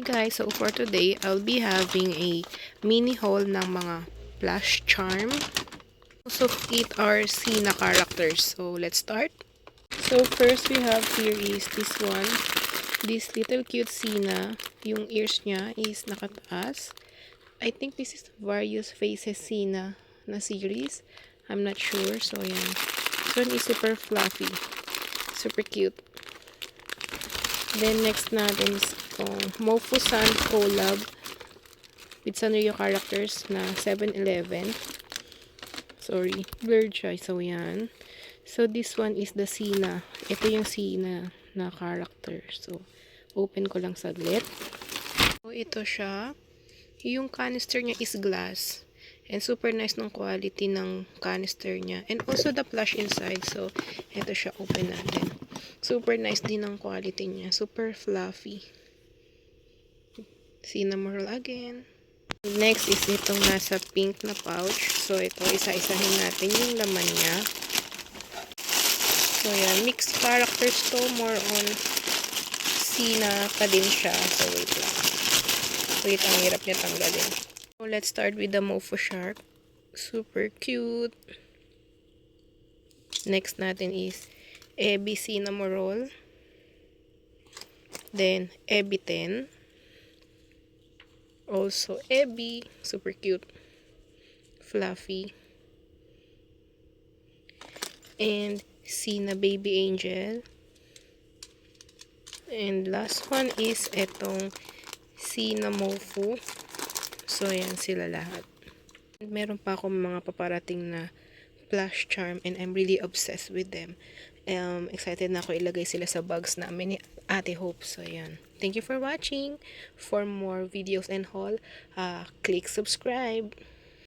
guys, so for today, I'll be having a mini haul ng mga plush charm. Most of it are Sina characters. So let's start. So first we have here is this one. This little cute Sina. Yung ears niya is nakataas. I think this is various faces Sina na series. I'm not sure. So yan. This one is super fluffy. Super cute. Then next natin is Mofu-san collab with Sanrio characters na 7-Eleven. Sorry, blurred siya. So, yan. So, this one is the Sina. Ito yung Sina na character. So, open ko lang saglit. So, ito siya. Yung canister niya is glass. And super nice ng quality ng canister niya. And also the plush inside. So, ito siya. Open natin. Super nice din ng quality niya. Super fluffy. Cinnamoroll again. Next is itong nasa pink na pouch. So, ito, isa-isahin natin yung laman niya. So, yan. Mixed characters to. More on Sina pa din siya. So, wait lang. Wait, ang hirap niya tanggalin. So, let's start with the Mofu Shark. Super cute. Next natin is Ebi Cinnamoroll. Then, Ebi 10. Also, Ebi. Super cute. Fluffy. And, Sina Baby Angel. And, last one is etong Sina Mofu. So, ayan sila lahat. And, meron pa akong mga paparating na plush charm and I'm really obsessed with them. Excited na ako ilagay sila sa bags namin ni Ate Hope. So, yan. Thank you for watching. For more videos and haul, click subscribe.